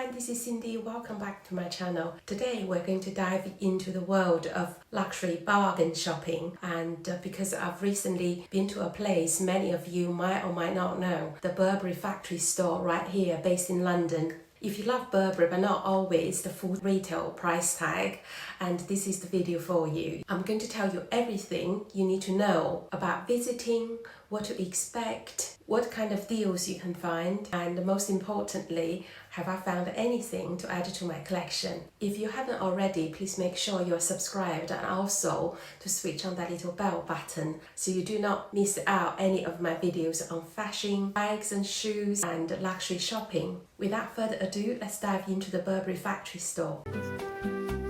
everyone, this is Cindy. Welcome back to my channel. Today we're going to dive into the world of luxury bargain shopping, and because I've recently been to a place many of you might or might not know, the Burberry factory store right here based in London. If you love Burberry but not always the full retail price tag, and this is the video for you. I'm going to tell you everything you need to know about visiting, what to expect, what kind of deals you can find, and most importantly, have I found anything to add to my collection. If you haven't already, please make sure you're subscribed and also to switch on that little bell button so you do not miss out any of my videos on fashion, bags and shoes and luxury shopping. Without further ado, let's dive into the Burberry factory store.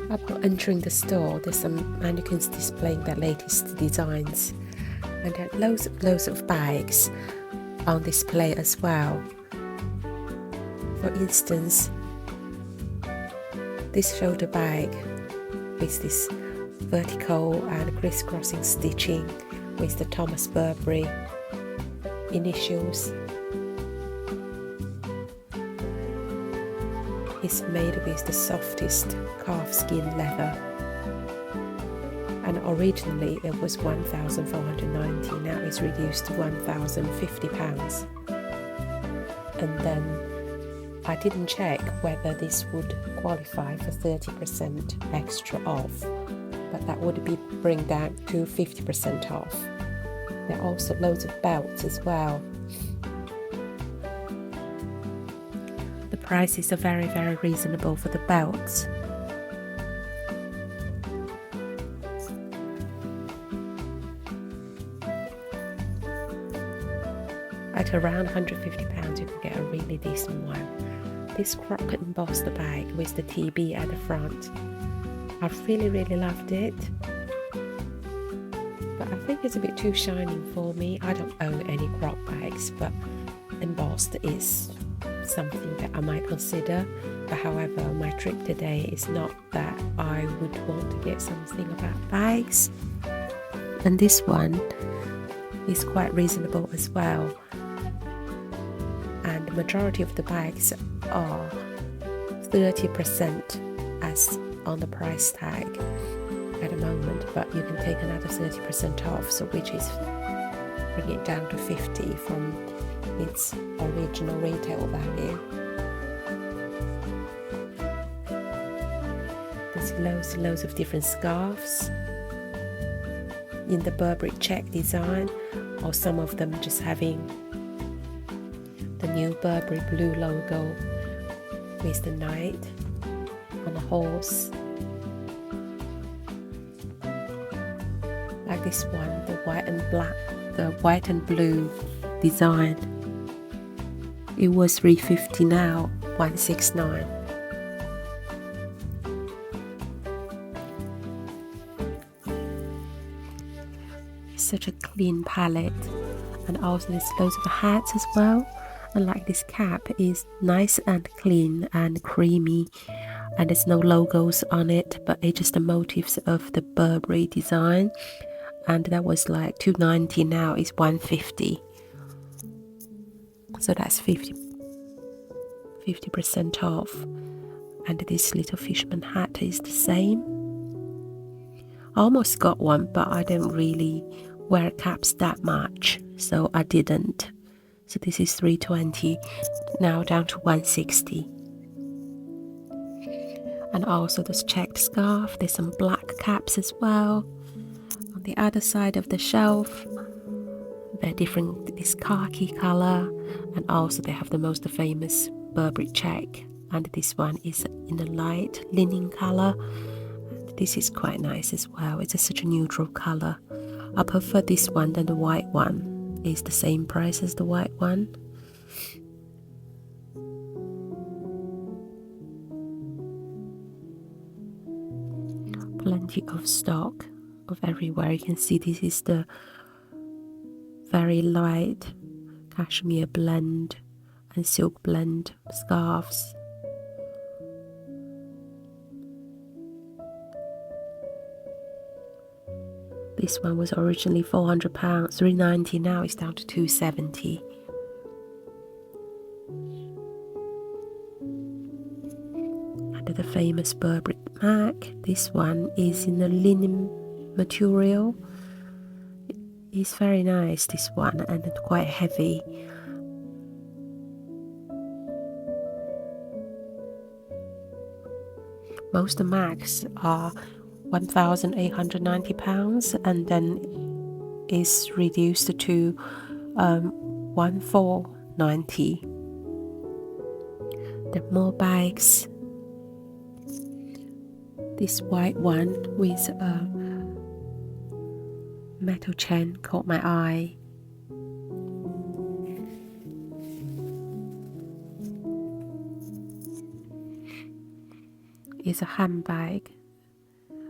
Upon entering the store, there's some mannequins displaying their latest designs, and there are loads of bags on display as well. For instance, this shoulder bag with this vertical and crisscrossing stitching with the Thomas Burberry initials. It's made with the softest calf skin leather, and originally it was £1,490, now it's reduced to £1,050. And then I didn't check whether this would qualify for 30% extra off, but that would bring down to 50% off. There are also loads of belts as well. The prices are very reasonable for the belts. At around £150 you can get a really decent one. This croc embossed bag with the TB at the front. I've really loved it, but I think it's a bit too shining for me. I don't own any croc bags, but embossed is something that I might consider. But however, my trip today is not that I would want to get something about bags, and this one is quite reasonable as well. And the majority of the bags are 30% as on the price tag at the moment, but you can take another 30% off, so which is bring it down to 50 from its original retail value. There's loads of different scarves in the Burberry check design, or some of them just having the new Burberry blue logo with the knight on a horse. Like this one, the white and blue design. It was £350, now £169. Such a clean palette, and also there's loads of hats as well. And like this cap is nice and clean and creamy, and there's no logos on it, but it's just the motifs of the Burberry design, and that was like £290, now it's £150, so that's 50% off. And this little fisherman hat is the same. I almost got one, but I don't really wear caps that much, so I didn't. So this is £320, now down to £160. And also this checked scarf. There's some black caps as well. On the other side of the shelf, they're different, this khaki colour, and also they have the most famous Burberry check. And this one is in a light linen colour. This is quite nice as well. It's such a neutral colour. I prefer this one than the white one. It's the same price as the white one. Plenty of stock of everywhere. You can see this is the very light cashmere blend and silk blend scarves. This one was originally £400, £390, now it's down to £270. the famous Burberry bag. This one is in a linen material. It's very nice, this one, and it's quite heavy. Most mags are £1,890 and then is reduced to £1,490. There are more bags. This white one with a metal chain caught my eye. It's a handbag,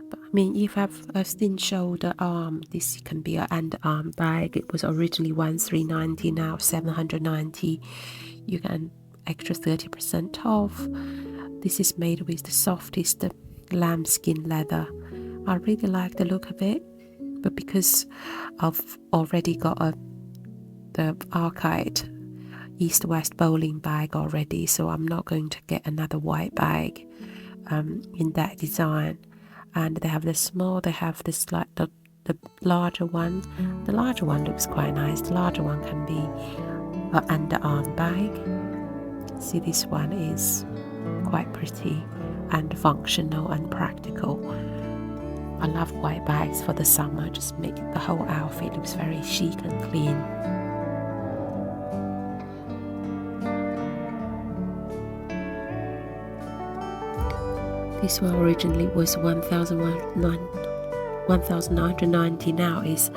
but I mean, if I've a thin shoulder arm, this can be an underarm bag. It was originally £1,390, now £790. You get an extra 30% off. This is made with the softest lambskin leather. I really like the look of it, but because I've already got the archite east-west bowling bag already, so I'm not going to get another white bag in that design. And they have the small, they have this like the larger one. The larger one looks quite nice. The larger one can be an underarm bag. See, this one is quite pretty and functional and practical. I love white bags for the summer, just make the whole outfit looks very chic and clean. This one originally was £1,990, now is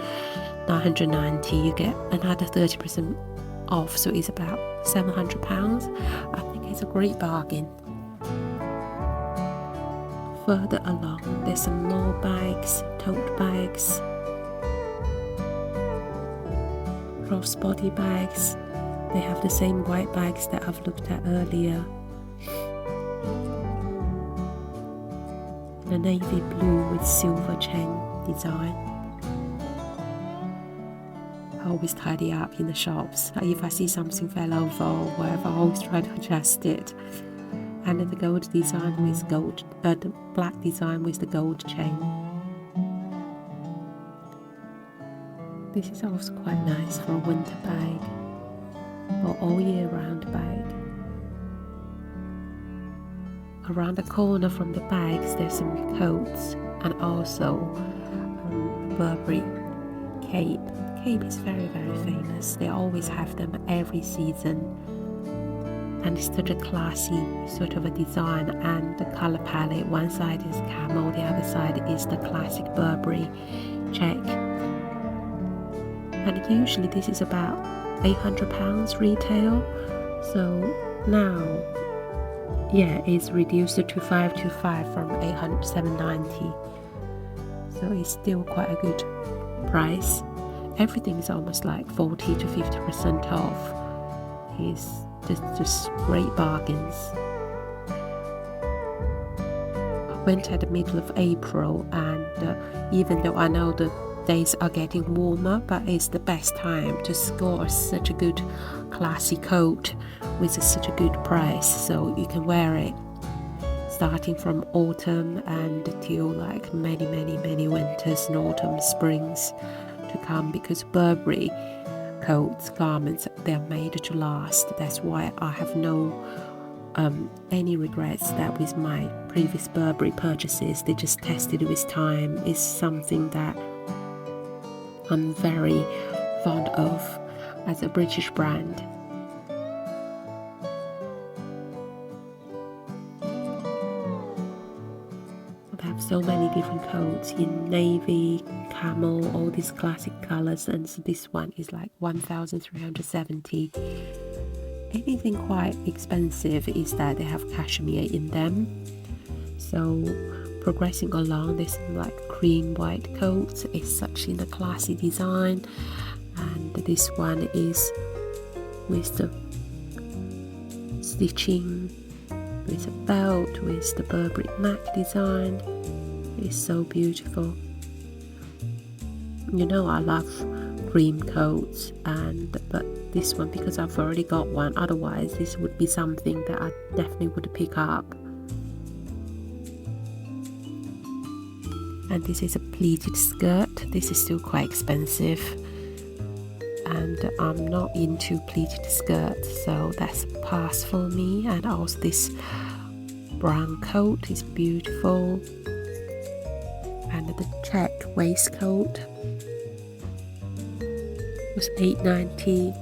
£990. You get another 30% off, so it's about £700. I think it's a great bargain. Further along, there's some more bags, tote bags, crossbody bags. They have the same white bags that I've looked at earlier. The navy blue with silver chain design. I always tidy up in the shops. If I see something fell over or whatever, I always try to adjust it. And the gold design with gold, the black design with the gold chain. This is also quite nice for a winter bag or all year round bag. Around the corner from the bags, there's some coats and also Burberry cape. Cape is very, very famous. They always have them every season. And it's such a classy sort of a design and the color palette. One side is camel, the other side is the classic Burberry check. And usually this is about £800 retail. So now, yeah, it's reduced to 525 from £790. So it's still quite a good price. Everything is almost like 40 to 50% off. It's just great bargains. I went at the middle of April, and even though I know the days are getting warmer, but it's the best time to score such a good classy coat with such a good price, so you can wear it starting from autumn and till like many winters and autumn springs to come, because Burberry coats, garments, they're made to last. That's why I have no any regrets that with my previous Burberry purchases, they just tested with time. It's something that I'm very fond of as a British brand. They have so many different coats in navy, camel, all these classic colors, and so this one is like 1,370. Anything quite expensive is that they have cashmere in them. So progressing along, there's some like cream white coats. It's such in a classy design, and this one is with the stitching, with a belt, with the Burberry MAC design. It's so beautiful. You know I love cream coats, but this one, because I've already got one, otherwise this would be something that I definitely would pick up. And this is a pleated skirt. This is still quite expensive, and I'm not into pleated skirts, so that's a pass for me. And also this brown coat is beautiful, and the check waistcoat was $8.90,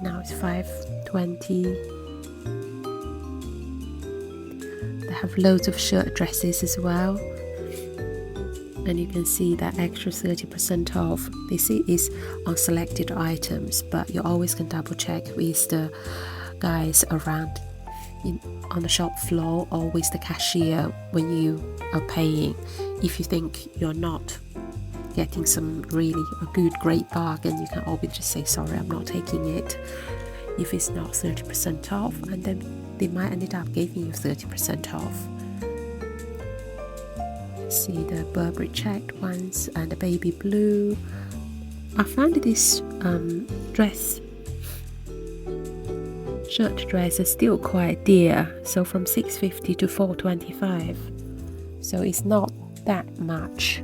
now it's $5.20. They have loads of shirt dresses as well, and you can see that extra 30% off. This is on selected items, but you always can double check with the guys around on the shop floor or with the cashier when you are paying. If you think you're not getting some really a good great bargain, you can always just say sorry, I'm not taking it if it's not 30% off, and then they might end up giving you 30% off. See the Burberry checked ones and the baby blue. I found this shirt dress is still quite dear, so from $6.50 to $4.25, so it's not that much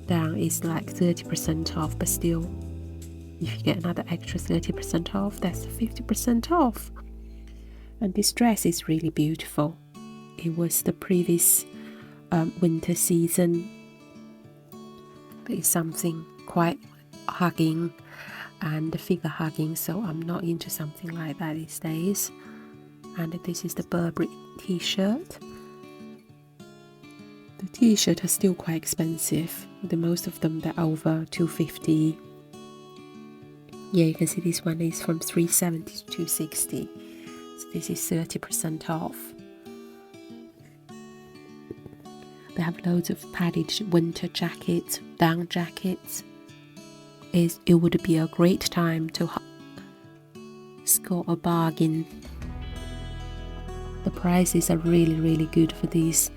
down. It's like 30% off, but still, if you get another extra 30% off, that's 50% off. And this dress is really beautiful. It was the previous winter season, but it's something quite hugging and figure hugging, so I'm not into something like that these days. And this is the Burberry t-shirt. The t-shirt are still quite expensive. The most of them, they're over $2.50. Yeah, you can see this one is from $3.70 to $2.60, so this is 30% off. They have loads of padded winter jackets, down jackets. It would be a great time to score a bargain. The prices are really good for these,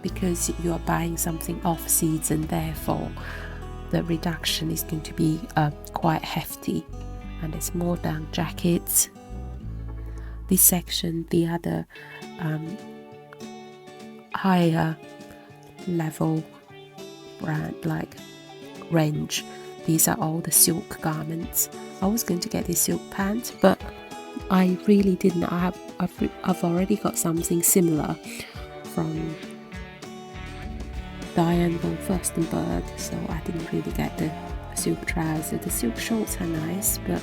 because you are buying something off season, therefore the reduction is going to be quite hefty. And there's more down jackets. This section, the other higher level brand like range, these are all the silk garments. I was going to get this silk pants, but I really didn't. I've already got something similar from Diane von Furstenberg, so I didn't really get the silk trousers. The silk shorts are nice, but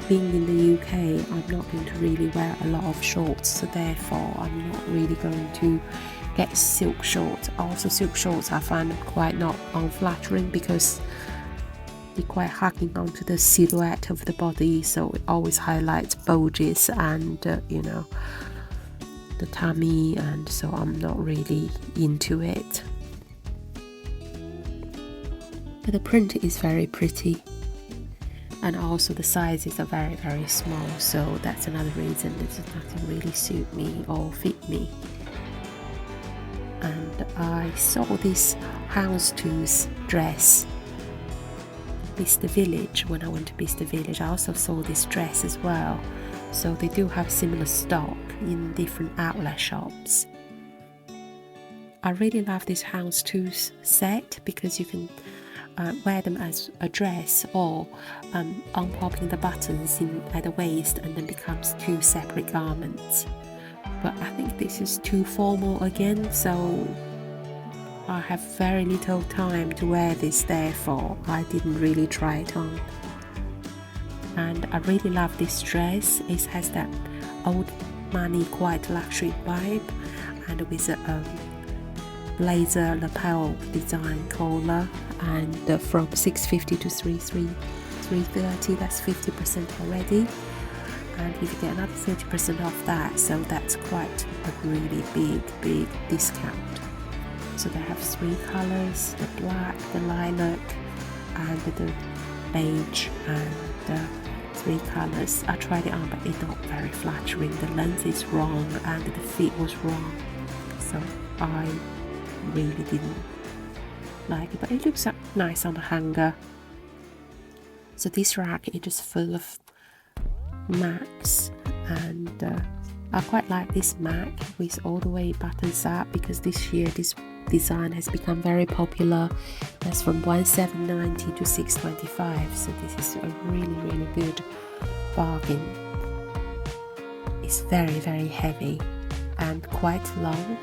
being in the UK, I'm not going to really wear a lot of shorts, so therefore I'm not really going to get silk shorts. Also, silk shorts I find quite not unflattering because they're quite hugging onto the silhouette of the body, so it always highlights bulges and you know, the tummy, and so I'm not really into it. But the print is very pretty, and also the sizes are very small, so that's another reason that doesn't really suit me or fit me. And I saw this houndstooth dress Bicester Village. When I went to Bicester Village, I also saw this dress as well, so they do have similar stock in different outlet shops. I really love this houndstooth set because you can wear them as a dress, or unpopping the buttons at the waist and then becomes two separate garments. But I think this is too formal again, so I have very little time to wear this, therefore I didn't really try it on. And I really love this dress. It has that old money, quite luxury vibe, and with a blazer lapel design collar, and from $6.50 to $3.30, that's 50% already. And if you get another 30% off that, so that's quite a really big discount. So they have three colours: the black, the lilac, and the beige, and three colours. I tried it on, but it's not very flattering. The length is wrong and the fit was wrong, so I really didn't like it, but it looks nice on the hanger. So this rack is just full of mattes and I quite like this MAC with all the way buttons up, because this year this design has become very popular. That's from 1790 to 625, so this is a really good bargain. It's very heavy and quite long,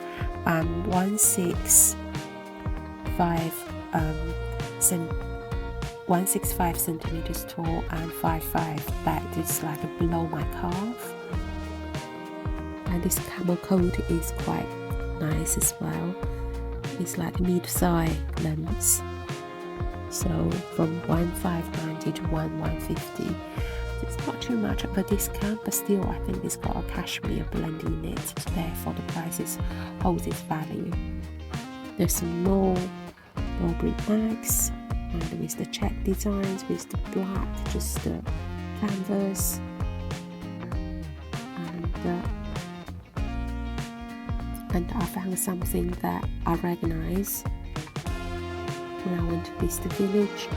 165 centimeters tall and 5'5" back. It's like below my calf. And this camel coat is quite nice as well. It's like mid-thigh length, so from 1590 to 150. It's not too much of a discount, but still I think it's got a cashmere blend in it, so therefore the prices hold its value. There's some more Burberry bags, and with the check designs, with the black, just the canvas, and I found something that I recognize when I went to visit the village,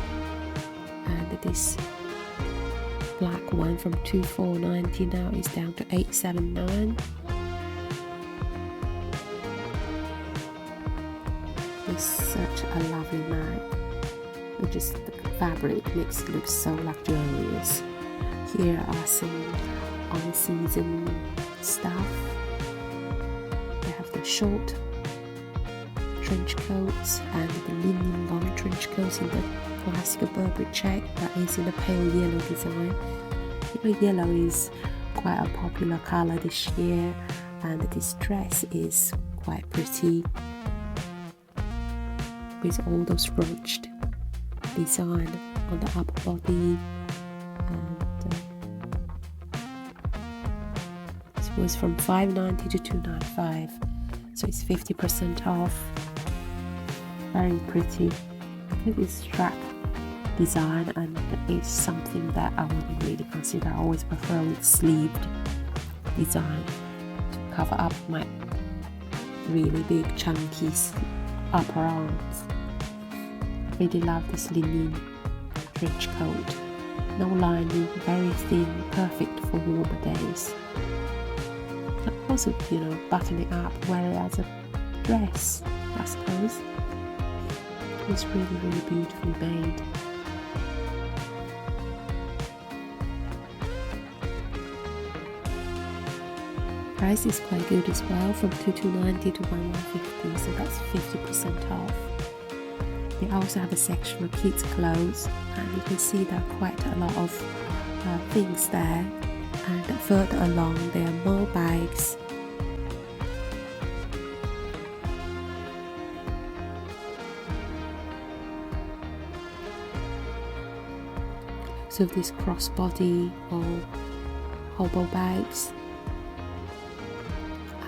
and this black one from 2490 now is down to 879. It's such a lovely mag. It just, the fabric makes it look so luxurious. Here are some on-season stuff. They have the short trench coats and the linen long trench coats in the classic Burberry check, that is in a pale yellow design. You know, yellow is quite a popular color this year, and this dress is quite pretty with all those ruched design on the upper body, and it was from 590 to 295, so it's 50% off. Very pretty. I think it's strap design, and it's something that I wouldn't really consider. I always prefer with sleeved design to cover up my really big chunky upper arms. I really love this linen trench coat. No lining, very thin, perfect for warmer days. And also, you know, button it up, wear it as a dress, I suppose. It's really beautifully made. Price is quite good as well, from 2290 to 1150, so that's 50% off. They also have a section of kids' clothes, and you can see there are quite a lot of things there. And further along, there are more bags. So these crossbody or hobo bags,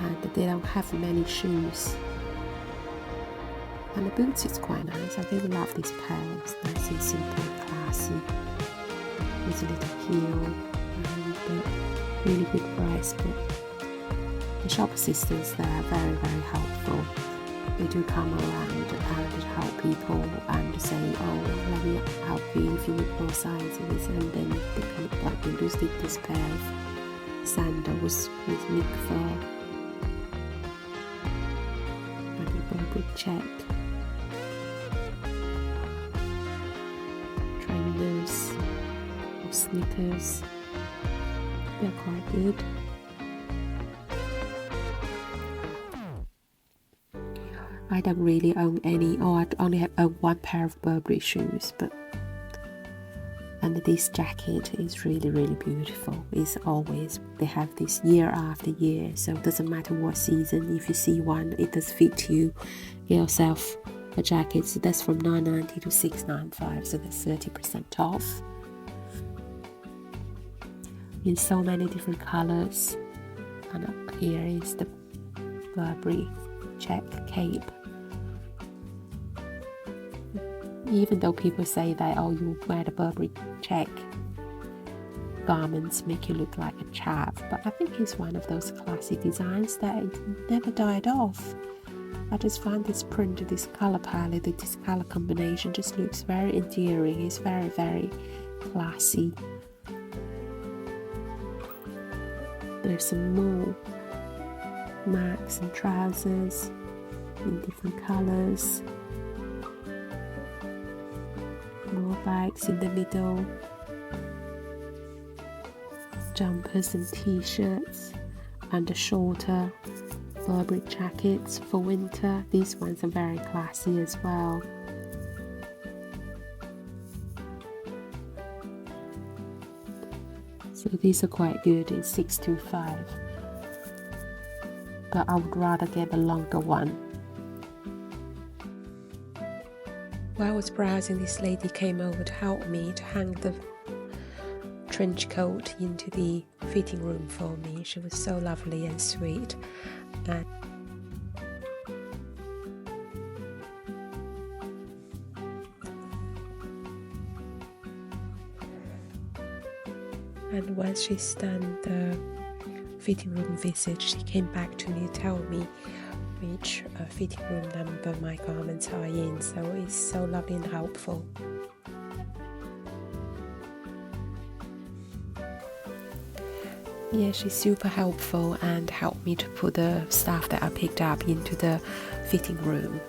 and they don't have many shoes. And the boots is quite nice. I really love these pairs, nice and simple and classy, with a little heel, and really good price. But the shop assistants there are very helpful. They do come around and help people and say, oh, let me help you if you need more sizes, and then they come back and just did this pair of sandals with mink fur and a Burberry check. Trainers or sneakers, they're quite good. I don't really own any, I only own one pair of Burberry shoes, and this jacket is really beautiful. It's always, they have this year after year, so it doesn't matter what season, if you see one, it does fit you, get yourself a jacket. So that's from 990 to 695, so that's 30% off. In so many different colors. And up here is the Burberry check cape. Even though people say that, oh, you wear the Burberry check garments make you look like a chav, but I think it's one of those classic designs that it never died off. I just find this print, this color palette, this color combination just looks very endearing. It's very classy. There's some more mags and trousers in different colours. More bags in the middle. Jumpers and t-shirts, and the shorter Burberry jackets for winter. These ones are very classy as well. So these are quite good in 625, but I would rather get a longer one. While I was browsing, this lady came over to help me to hang the trench coat into the fitting room for me. She was so lovely and sweet. And once she's done the fitting room visit, she came back to me to tell me which fitting room number my garments are in. So it's so lovely and helpful. Yeah, she's super helpful and helped me to put the stuff that I picked up into the fitting room.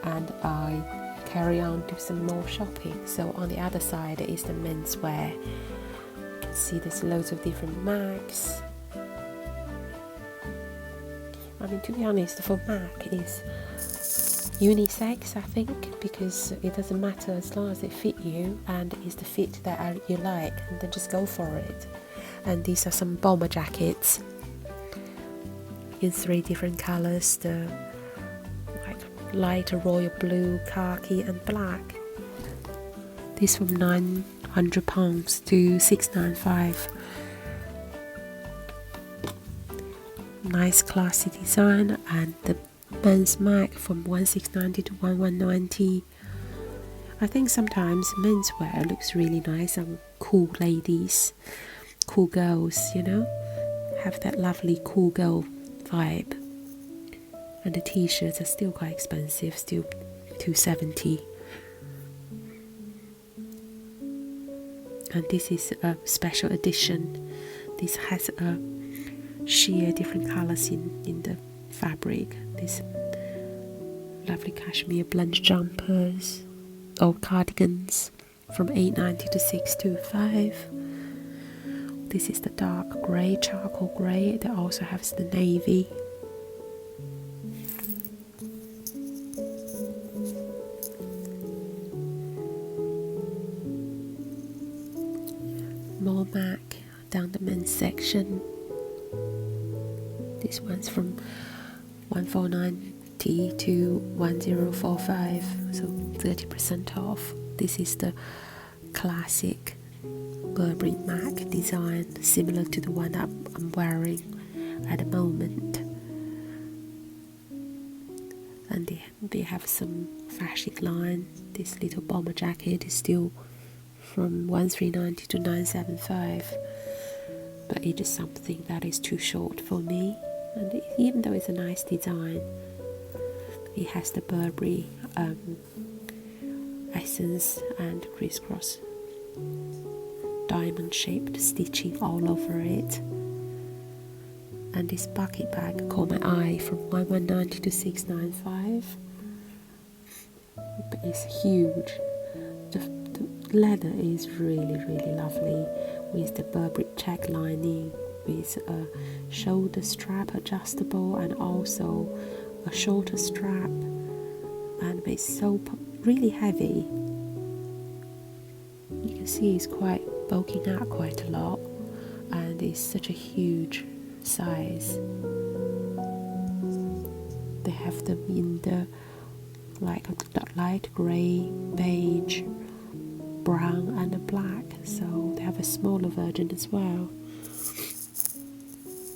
And I carry on to some more shopping. So on the other side is the menswear. See, there's loads of different mags. I mean, to be honest, for mag is unisex, I think, because it doesn't matter as long as it fit you and it's the fit that you like, and then just go for it. And these are some bomber jackets in 3 different colours: the lighter royal blue, khaki, and black. This from £900 to £695. Nice classy design, and the men's mag from £1690 to £1190. I think sometimes menswear looks really nice on cool ladies, cool girls, you know, have that lovely cool girl vibe. And the t-shirts are still quite expensive, still £270. And this is a special edition. This has a sheer different colours in the fabric. These lovely cashmere blend jumpers or cardigans from £890 to £625. This is the dark grey, charcoal grey. That also has the navy. More mag down the men's section. This one's from $1490 to $1045, so 30% off. This is the classic Burberry mag design, similar to the one that I'm wearing at the moment. And they have some fashion line. This little bomber jacket is still from $1390 to $975, but it is something that is too short for me. And even though it's a nice design, it has the Burberry essence and crisscross diamond shaped stitching all over it. And this bucket bag caught my eye from $1190 to $695, but it's huge. The leather is really lovely, with the Burberry check lining, with a shoulder strap adjustable and also a shorter strap, and it's so really heavy. You can see it's quite bulking out quite a lot, and it's such a huge size. They have them in the light grey, beige, brown and a black, so they have a smaller version as well.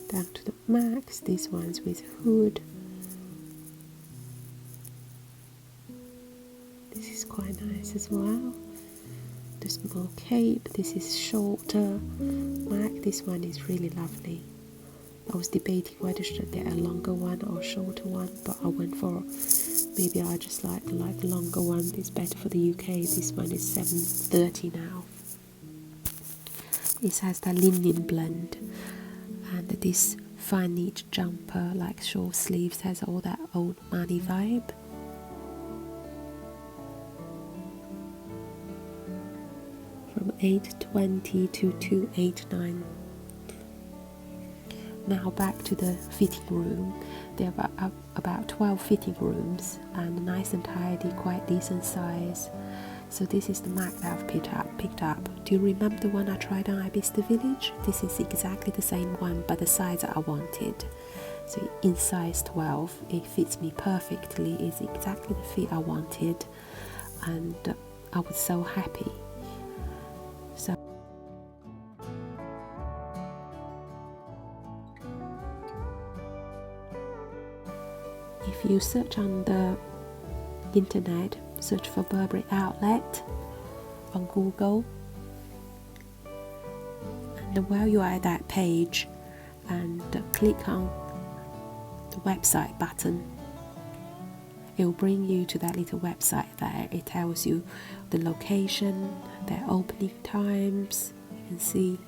Down to the max, these ones with hood. This is quite nice as well. The small cape, this is shorter mag. This one is really lovely. I was debating whether should I get a longer one or a shorter one, but I went for, maybe I just like the longer one. It's better for the UK. This one is $730 now. It has that linen blend, and And this fine knit jumper, like short sleeves, has all that old money vibe. From $8.20 to $2.89. Now back to the fitting room. There are about 12 fitting rooms and nice and tidy, quite decent size. So this is the mark that I've picked up. Do you remember the one I tried on Ibiza Village? This is exactly the same one, but the size I wanted. So in size 12, it fits me perfectly. It's exactly the fit I wanted, and I was so happy. So if you search on the internet, search for Burberry outlet on Google, and while you are at that page, and click on the website button, it will bring you to that little website there. It tells you the location, their opening times. You can see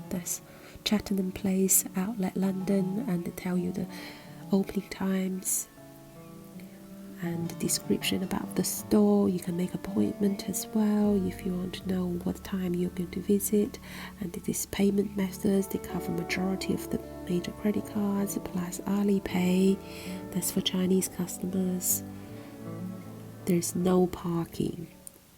there's Chattenham Place, Outlet London, and they tell you the opening times and the description about the store. You can make appointment as well if you want to know what time you're going to visit, and this payment methods, they cover majority of the major credit cards plus Alipay. That's for Chinese customers. There's no parking.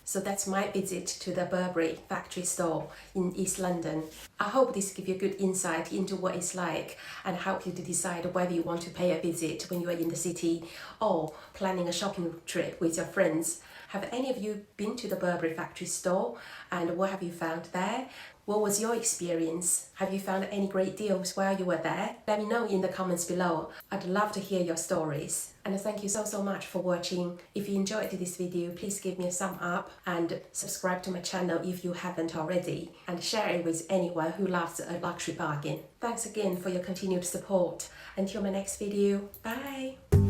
So that's my visit to the Burberry factory store in East London. I hope this gives you a good insight into what it's like and help you to decide whether you want to pay a visit when you are in the city or planning a shopping trip with your friends. Have any of you been to the Burberry factory store, and what have you found there? What was your experience? Have you found any great deals while you were there? Let me know in the comments below. I'd love to hear your stories. And thank you so much for watching. If you enjoyed this video, please give me a thumb up and subscribe to my channel if you haven't already, and share it with anyone who loves a luxury bargain. Thanks again for your continued support. Until my next video, bye!